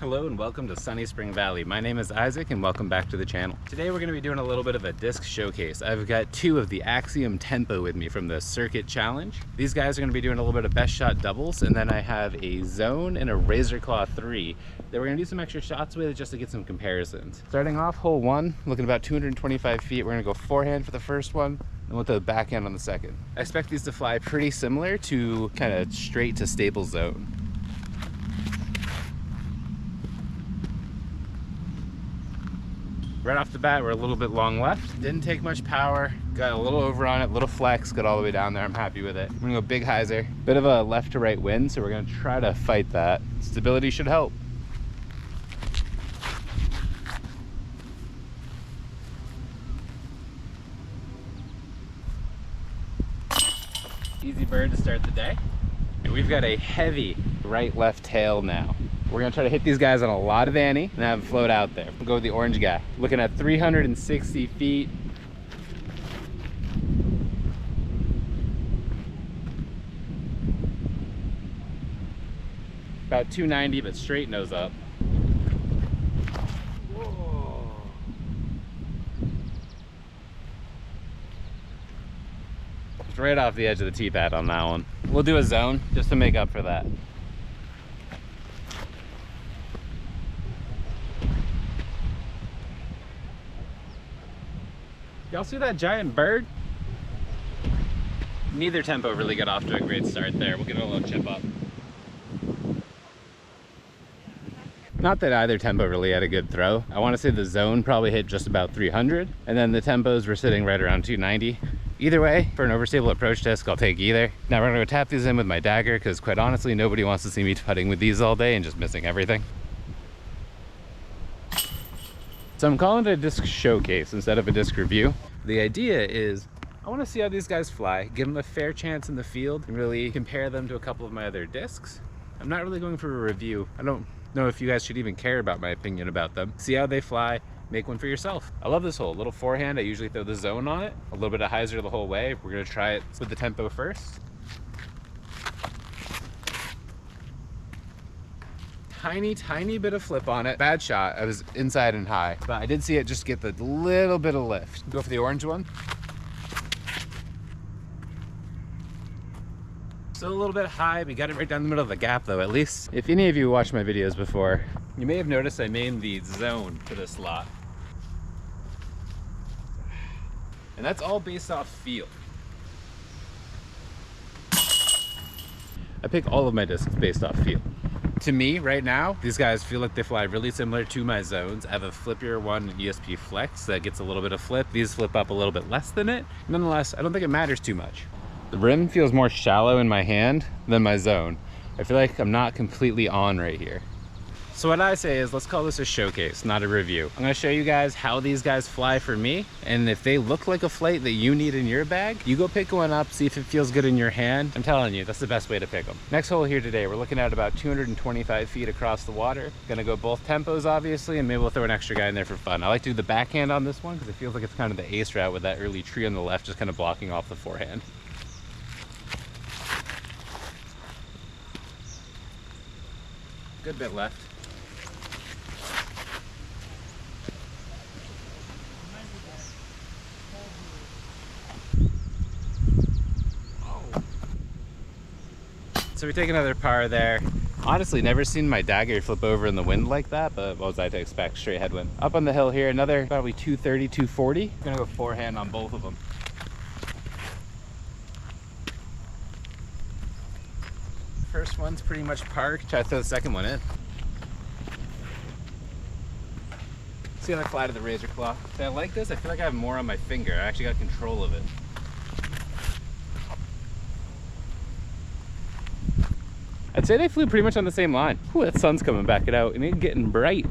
Hello and welcome to sunny Spring Valley. My name is Isaac and welcome back to the channel. Today we're going to be doing a little bit of a disc showcase. I've got two of the Axiom Tempo with me from the Circuit Challenge. These guys are going to be doing a little bit of best shot doubles, and then I have a Zone and a Razor Claw 3 that we're going to do some extra shots with just to get some comparisons. Starting off hole 1, looking about 225 feet, we're going to go forehand for the first one and with the backhand on the second. I expect these to fly pretty similar to kind of straight to stable zone. Right off the bat, we're a little bit long left. Didn't take much power, got a little over on it, little flex, got all the way down there. I'm happy with it. I'm gonna go big hyzer. Bit of a left to right wind, so we're gonna try to fight that. Stability should help. Easy bird to start the day. And we've got a heavy right-left tail now. We're gonna try to hit these guys on a lot of ante and have them float out there. We'll go with the orange guy. Looking at 360 feet. About 290, but straight nose up. Whoa. It's right off the edge of the tee pad on that one. We'll do a zone just to make up for that. Y'all see that giant bird? Neither tempo really got off to a great start there. We'll give it a little chip up. Not that either tempo really had a good throw. I want to say the zone probably hit just about 300, and then the tempos were sitting right around 290. Either way, for an overstable approach disc, I'll take either. Now we're gonna go tap these in with my dagger, because quite honestly, nobody wants to see me putting with these all day and just missing everything. So I'm calling it a disc showcase instead of a disc review. The idea is I want to see how these guys fly, give them a fair chance in the field, and really compare them to a couple of my other discs. I'm not really going for a review. I don't know if you guys should even care about my opinion about them. See how they fly, make one for yourself. I love this hole. A little forehand, I usually throw the zone on it. A little bit of hyzer the whole way. We're going to try it with the tempo first. Tiny bit of flip on it. Bad shot. I was inside and high, but I did see it just get the little bit of lift. Go for the orange one. Still a little bit high. We got it right down the middle of the gap though, at least. If any of you watched my videos before, you may have noticed I named the zone for this slot. And that's all based off feel. I pick all of my discs based off feel. To me, right now, these guys feel like they fly really similar to my zones. I have a flippier one, ESP Flex, that gets a little bit of flip. These flip up a little bit less than it. Nonetheless, I don't think it matters too much. The rim feels more shallow in my hand than my zone. I feel like I'm not completely on right here. So what I say is, let's call this a showcase, not a review. I'm gonna show you guys how these guys fly for me, and if they look like a flight that you need in your bag, you go pick one up, see if it feels good in your hand. I'm telling you, that's the best way to pick them. Next hole here today, we're looking at about 225 feet across the water. Gonna go both tempos, obviously, and maybe we'll throw an extra guy in there for fun. I like to do the backhand on this one, because it feels like it's kind of the ace route with that early tree on the left, just kind of blocking off the forehand. Good bit left. So we take another par there. Honestly, never seen my dagger flip over in the wind like that, but what was I to expect? Straight headwind. Up on the hill here, another probably 230, 240. I'm gonna go forehand on both of them. First one's pretty much parked. Try to throw the second one in. See how I fly to the Razor Claw. See, I like this. I feel like I have more on my finger. I actually got control of it. I'd say they flew pretty much on the same line. Ooh, that sun's coming back out and it's getting bright.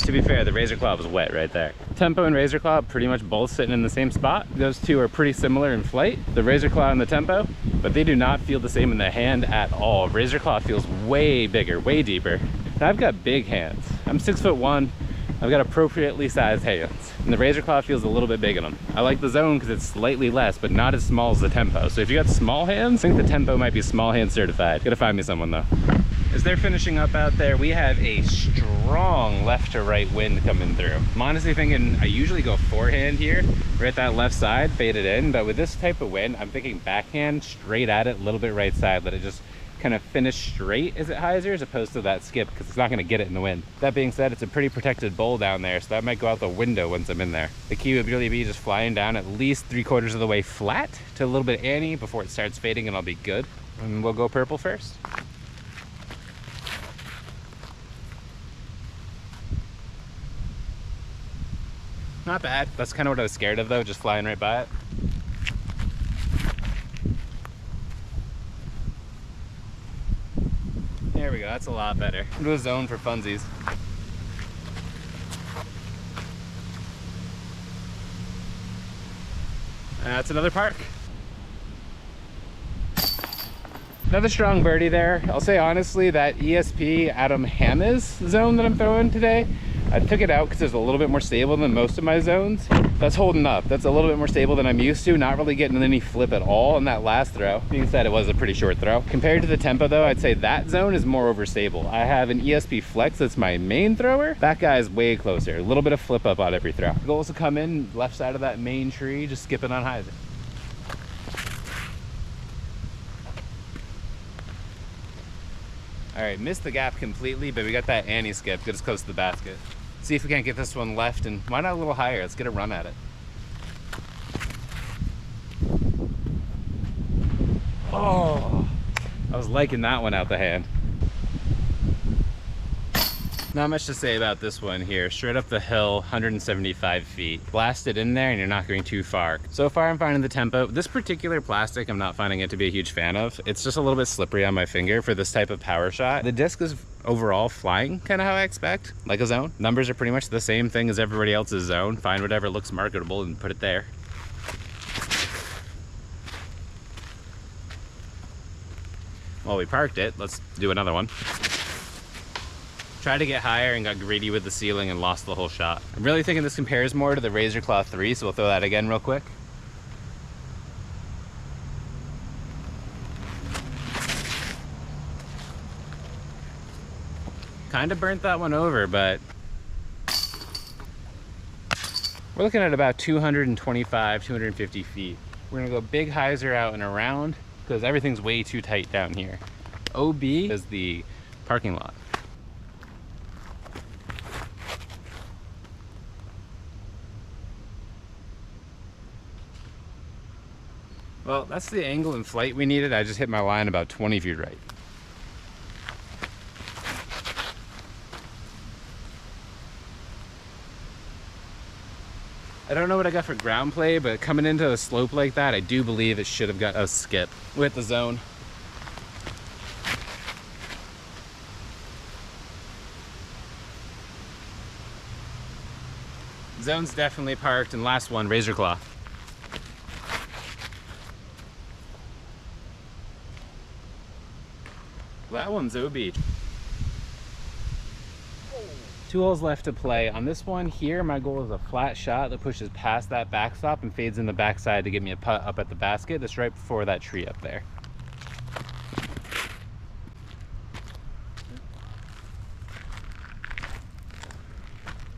To be fair, the Razor Claw was wet right there. Tempo and Razor Claw pretty much both sitting in the same spot. Those two are pretty similar in flight, the Razor Claw and the Tempo, but they do not feel the same in the hand at all. Razor Claw feels way bigger, way deeper. And I've got big hands. I'm 6'1", I've got appropriately sized hands, and the razor claw feels a little bit big in them. I like the zone because it's slightly less, but not as small as the tempo. So if you got small hands, I think the tempo might be small hand certified. Gotta find me someone though. As they're finishing up out there, we have a strong left to right wind coming through. I'm honestly thinking I usually go forehand here, right that left side, fade it in, but with this type of wind, I'm thinking backhand, straight at it, a little bit right side, let it just kind of finish straight as it hyzer as opposed to that skip, because it's not going to get it in the wind. That being said, it's a pretty protected bowl down there, so that might go out the window once I'm in there. The key would really be just flying down at least 3/4 of the way flat to a little bit Annie before it starts fading, and I'll be good. And we'll go purple first. Not bad. That's kind of what I was scared of though, just flying right by it. There we go, that's a lot better. Into a zone for funsies. That's another park. Another strong birdie there. I'll say honestly, that ESP Adam Hammes zone that I'm throwing today, I took it out because it's a little bit more stable than most of my zones. That's holding up. That's a little bit more stable than I'm used to. Not really getting any flip at all on that last throw. Being said, it was a pretty short throw. Compared to the tempo though, I'd say that zone is more overstable. I have an ESP Flex that's my main thrower. That guy is way closer. A little bit of flip up on every throw. The goal is to come in left side of that main tree, just skipping on hyzer. All right, missed the gap completely, but we got that Annie skip, get us close to the basket. See if we can't get this one left, and why not a little higher? Let's get a run at it. Oh, I was liking that one out the hand. Not much to say about this one here. Straight up the hill, 175 feet. Blast it in there and you're not going too far. So far I'm finding the tempo. This particular plastic, I'm not finding it to be a huge fan of. It's just a little bit slippery on my finger for this type of power shot. The disc is overall flying kind of how I expect, like a zone. Numbers are pretty much the same thing as everybody else's zone. Find whatever looks marketable and put it there. Well, we parked it. Let's do another one. Tried to get higher and got greedy with the ceiling and lost the whole shot. I'm really thinking this compares more to the Razor Claw 3, so we'll throw that again real quick. Kind of burnt that one over, but we're looking at about 225, 250 feet. We're gonna go big hyzer out and around because everything's way too tight down here. OB is the parking lot. Well, that's the angle and flight we needed. I just hit my line about 20 feet right. I don't know what I got for ground play, but coming into a slope like that, I do believe it should have got a skip with the zone. Zone's definitely parked, and last one, Razor Claw. That one's OB. 2 holes left to play. On this one here, my goal is a flat shot that pushes past that backstop and fades in the backside to get me a putt up at the basket. That's right before that tree up there.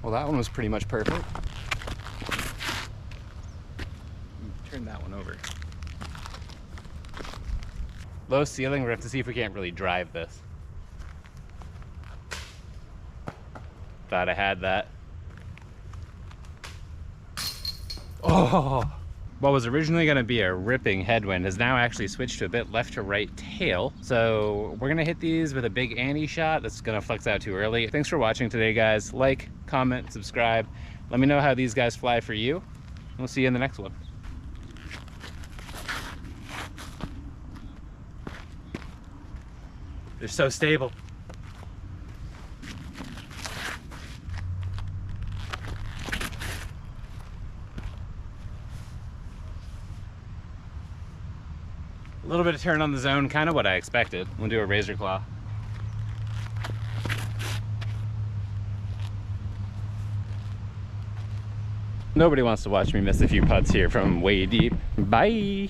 Well, that one was pretty much perfect. Turn that one over. Low ceiling, we're gonna have to see if we can't really drive this. Thought I had that. Oh! What was originally gonna be a ripping headwind has now actually switched to a bit left to right tail. So we're gonna hit these with a big Annie shot that's gonna flex out too early. Thanks for watching today, guys. Like, comment, subscribe. Let me know how these guys fly for you. We'll see you in the next one. They're so stable. A little bit of turn on the zone, kind of what I expected. We'll do a Razor Claw. Nobody wants to watch me miss a few putts here from way deep. Bye.